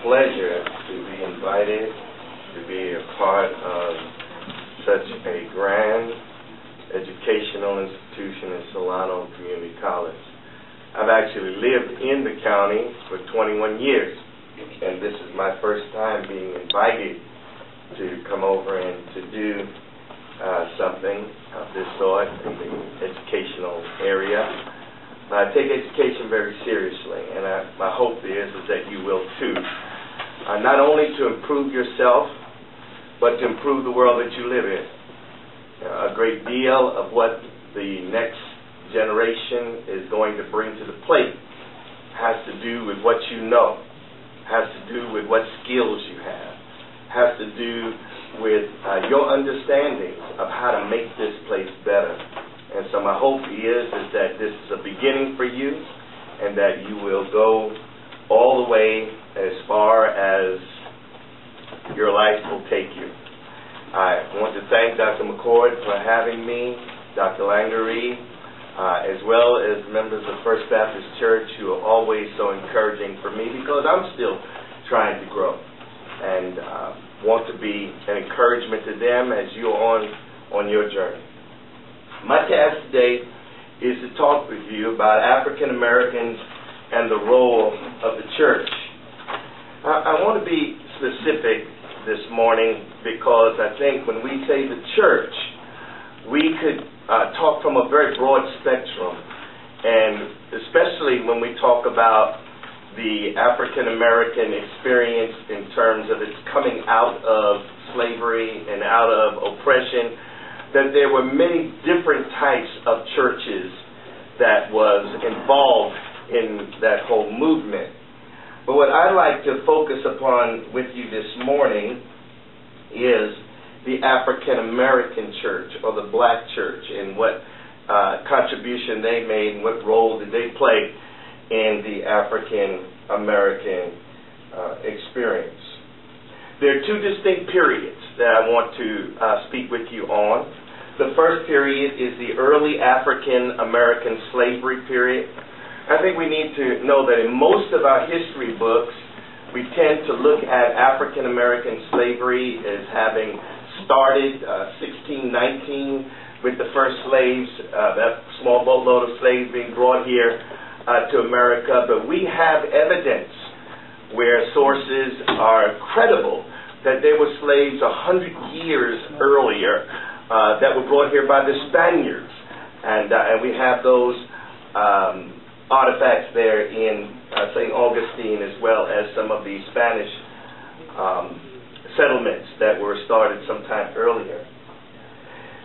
pleasure to be invited to be a part of such a grand educational institution in Solano Community College. I've actually lived in the county for 21 years, and this is my first time being invited to come over and to do something of this sort in the educational area. I take education very seriously, and my hope is that you will too. Not only to improve yourself, but to improve the world that you live in. A great deal of what the next generation is going to bring to the plate has to do with what you know, has to do with what skills you have, has to do with your understanding of how to make this place better. And so my hope is that this is a beginning for you, and that you will go all the way as far as your life will take you. I want to thank Dr. McCord for having me, Dr. Langery, as well as members of First Baptist Church who are always so encouraging for me, because I'm still trying to grow and want to be an encouragement to them as you're on your journey. My task today is to talk with you about African Americans and the role of the church. I want to be specific this morning because I think when we say the church, we could talk from a very broad spectrum, and especially when we talk about the African American experience in terms of its coming out of slavery and out of oppression, that there were many different types of churches that was involved in that whole movement. But what I'd like to focus upon with you this morning is the African American church, or the black church, and what contribution they made and what role did they play in the African American experience. There are two distinct periods that I want to speak with you on. The first period is the early African American slavery period. I think we need to know that in most of our history books, we tend to look at African American slavery as having started 1619 with the first slaves, that small boatload of slaves being brought here to America. But we have evidence where sources are credible that there were slaves 100 years earlier that were brought here by the Spaniards. And we have those artifacts there in St. Augustine, as well as some of the Spanish settlements that were started sometime earlier.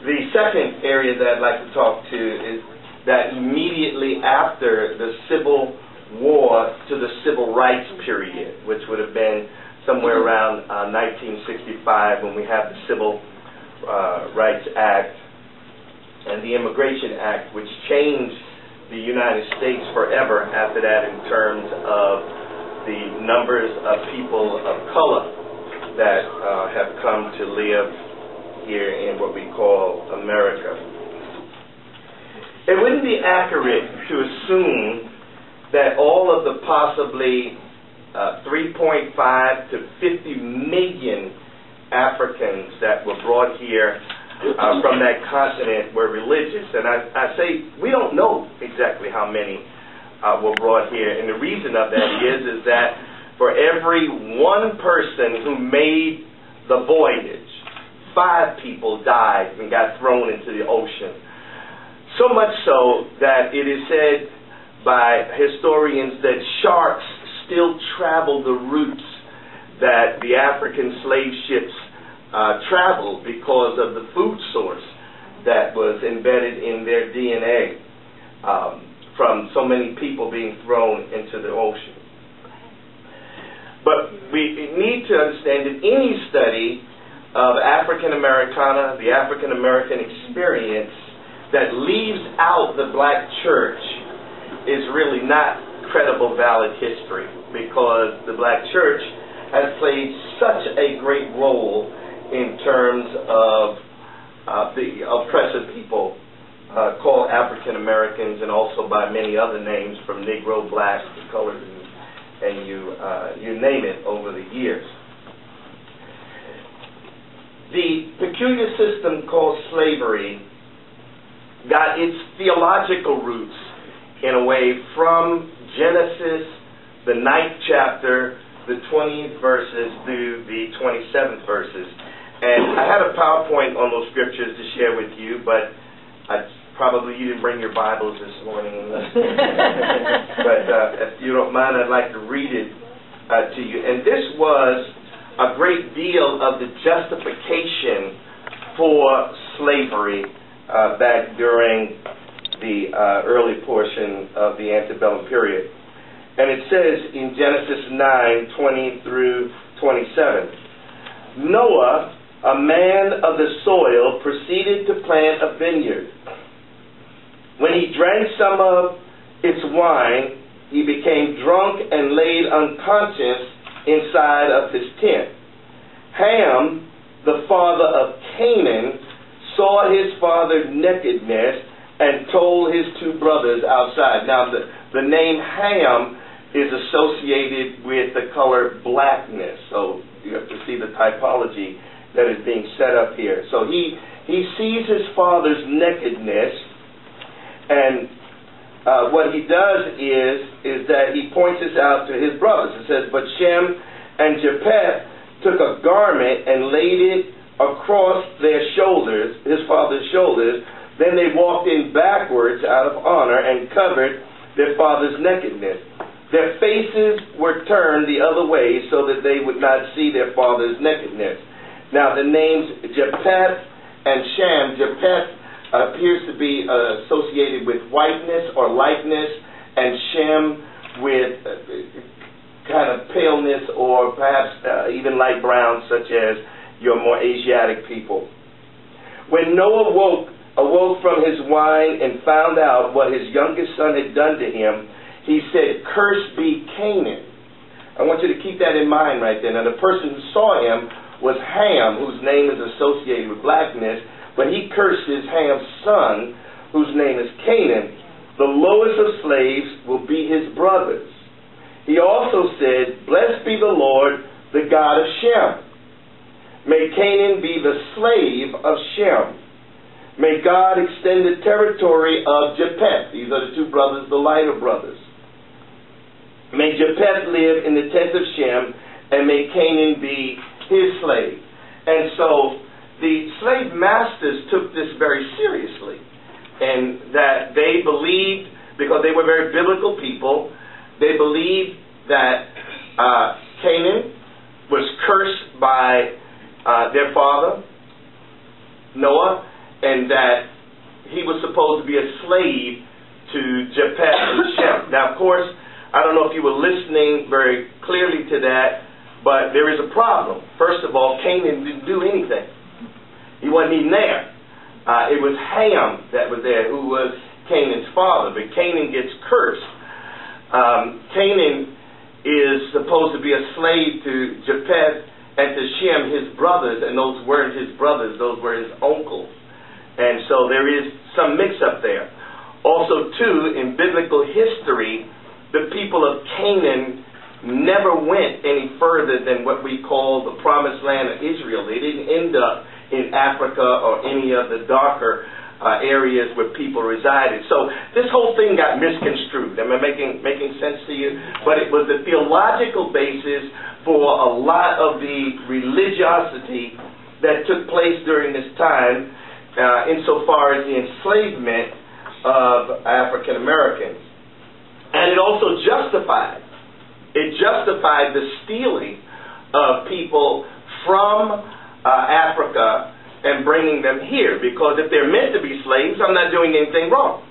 The second area that I'd like to talk to is that immediately after the Civil War to the Civil Rights period, which would have been somewhere around 1965, when we have the Civil Rights Act and the Immigration Act, which changed the United States forever after that in terms of the numbers of people of color that have come to live here in what we call America. It wouldn't be accurate to assume that all of the possibly 3.5 to 50 million Africans that were brought here from that continent were religious. And I say we don't know exactly how many were brought here. And the reason of that is that for every one person who made the voyage, 5 people died and got thrown into the ocean. So much so that it is said by historians that sharks still travel the routes that the African slave ships traveled because of the food source that was embedded in their DNA from so many people being thrown into the ocean. But we need to understand that any study of African Americana, the African American experience, that leaves out the black church is really not credible, valid history, because the black church has played such a great role in terms of the oppressive people called African Americans, and also by many other names, from Negro, black, to colored, and you name it over the years. The peculiar system called slavery got its theological roots, in a way, from Genesis, the 9th chapter, the 20th verses through the 27th verses. And I had a PowerPoint on those scriptures to share with you, but probably you didn't bring your Bibles this morning. But if you don't mind, I'd like to read it to you. And this was a great deal of the justification for slavery back during the early portion of the antebellum period. And it says in Genesis 9:20 through 27, Noah, a man of the soil, proceeded to plant a vineyard. When he drank some of its wine, he became drunk and laid unconscious inside of his tent. Ham, the father of Canaan, saw his father's nakedness and told his two brothers outside. Now, the name Ham is associated with the color blackness. So you have to see the typology that is being set up here. So he sees his father's nakedness, and what he does is that he points this out to his brothers. It says, but Shem and Japheth took a garment and laid it across their shoulders, his father's shoulders. Then they walked in backwards out of honor and covered their father's nakedness. Their faces were turned the other way so that they would not see their father's nakedness. Now the names Japheth and Shem, Japheth appears to be associated with whiteness or lightness, and Shem with kind of paleness or perhaps even light brown, such as your more Asiatic people. When Noah awoke from his wine and found out what his youngest son had done to him, he said, "Cursed be Canaan." I want you to keep that in mind right there. Now, the person who saw him was Ham, whose name is associated with blackness, but he curses Ham's son, whose name is Canaan. The lowest of slaves will be his brothers. He also said, "Blessed be the Lord, the God of Shem. May Canaan be the slave of Shem. May God extend the territory of Japheth." These are the two brothers, the lighter brothers. "May Japheth live in the tent of Shem, and may Canaan be his slave." And so the slave masters took this very seriously, and that they believed, because they were very biblical people, they believed that Canaan was cursed by their father, Noah, and that he was supposed to be a slave to Japheth and Shem. Now, of course, I don't know if you were listening very clearly to that, but there is a problem. First of all, Canaan didn't do anything. He wasn't even there. It was Ham that was there, who was Canaan's father, but Canaan gets cursed. Canaan is supposed to be a slave to Japheth and to Shem, his brothers, and those weren't his brothers, those were his uncles. And so there is some mix-up there. Also, too, in biblical history, the people of Canaan never went any further than what we call the promised land of Israel. They didn't end up in Africa or any of the darker areas where people resided. So this whole thing got misconstrued. Am I making sense to you? But it was the theological basis for a lot of the religiosity that took place during this time, insofar as the enslavement of African Americans. And it also justified the stealing of people from Africa and bringing them here. Because if they're meant to be slaves, I'm not doing anything wrong.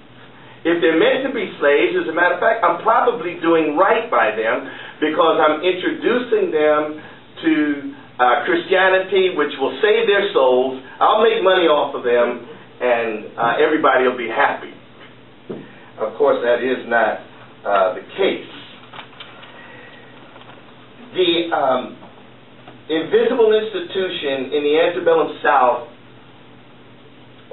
If they're meant to be slaves, as a matter of fact, I'm probably doing right by them, because I'm introducing them to Christianity, which will save their souls. I'll make money off of them, and everybody will be happy. Of course, that is not the case. The invisible institution in the antebellum South,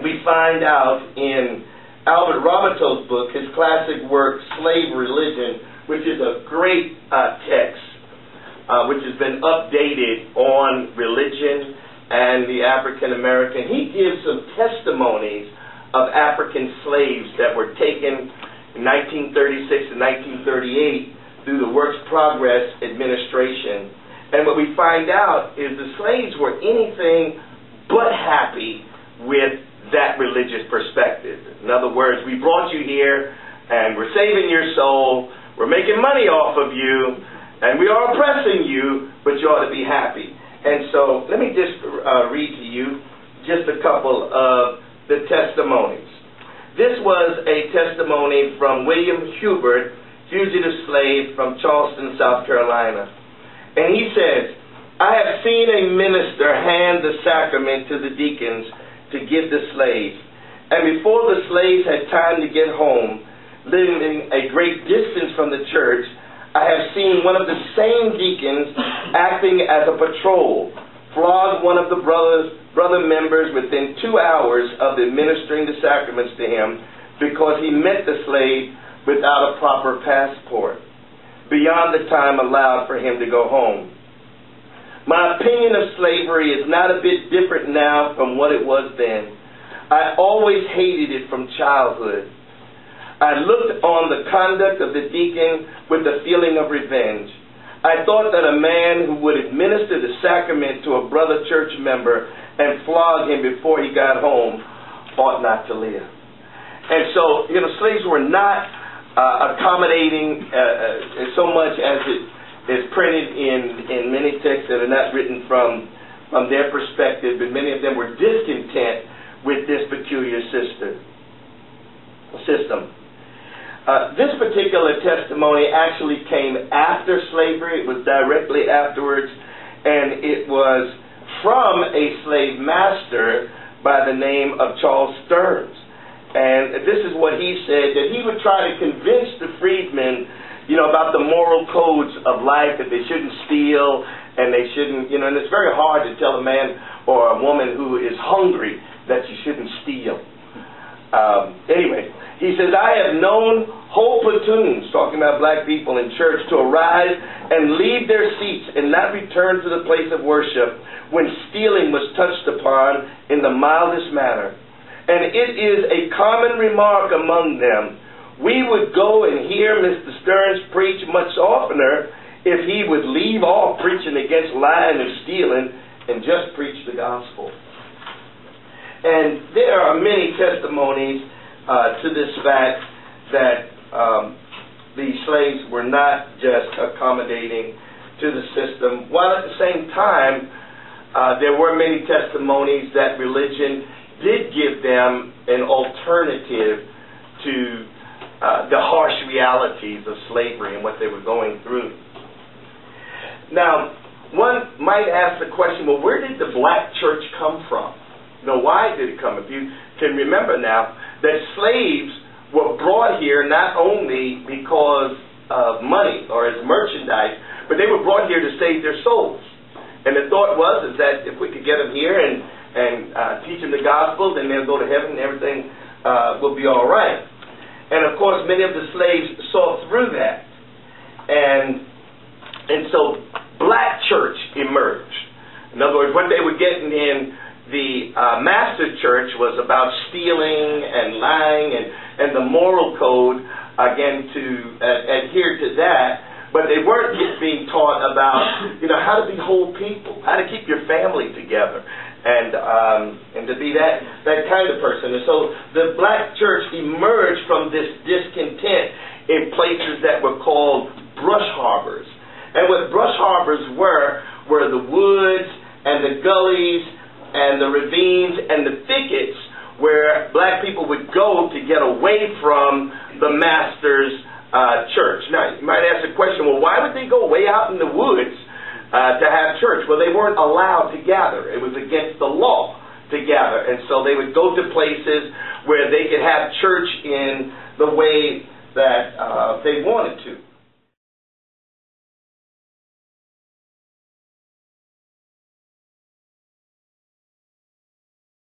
we find out in Albert Roberto's book, his classic work, Slave Religion, which is a great text, which has been updated on religion and the African American. He gives some testimonies of African slaves that were taken in 1936 and 1938 through the Works Progress Administration. And what we find out is the slaves were anything but happy with that religious perspective. In other words, we brought you here and we're saving your soul, we're making money off of you, and we are oppressing you, but you ought to be happy. And so let me just read to you just a couple of the testimonies. This was a testimony from William Hubert, fugitive slave from Charleston, South Carolina. And he says, I have seen a minister hand the sacrament to the deacons to give the slaves. And before the slaves had time to get home, living a great distance from the church, I have seen one of the same deacons acting as a patrol, flog one of the brother members within 2 hours of administering the sacraments to him because he met the slave without a proper passport, beyond the time allowed for him to go home. My opinion of slavery is not a bit different now from what it was then. I always hated it from childhood. I looked on the conduct of the deacon with a feeling of revenge. I thought that a man who would administer the sacrament to a brother church member and flog him before he got home ought not to live. And so, slaves were not accommodating so much as it is printed in many texts that are not written from their perspective, but many of them were discontent with this peculiar system. This particular testimony actually came after slavery. It was directly afterwards, and it was from a slave master by the name of Charles Stearns. And this is what he said, that he would try to convince the freedmen, about the moral codes of life, that they shouldn't steal, and they shouldn't, and it's very hard to tell a man or a woman who is hungry that you shouldn't steal. Anyway, he says, I have known whole platoons, talking about black people in church, to arise and leave their seats and not return to the place of worship when stealing was touched upon in the mildest manner. And it is a common remark among them. We would go and hear Mr. Stearns preach much oftener if he would leave off preaching against lying and stealing and just preach the gospel. And there are many testimonies to this fact that the slaves were not just accommodating to the system, while at the same time there were many testimonies that religion did give them an alternative to the harsh realities of slavery and what they were going through. Now, one might ask the question, well, where did the black church come from? Why did it come? If you can remember now, that slaves were brought here not only because of money or as merchandise, but they were brought here to save their souls. And the thought was that if we could get them here and teach them the gospel, then they'll go to heaven and everything will be all right. And of course, many of the slaves saw through that. And so black church emerged. In other words, what they were getting in the master church was about stealing and lying and the moral code, again, to adhere to that. But they weren't being taught about, how to be whole people, how to keep your family together, and to be that kind of person. And so the black church emerged from this discontent in places that were called brush harbors. And what brush harbors were the woods and the gullies and the ravines and the thickets where black people would go to get away from the master's church. Now, you might ask the question, well, why would they go way out in the woods to have church? Well, they weren't allowed to gather. It was against the law to gather. And so they would go to places where they could have church in the way that they wanted to.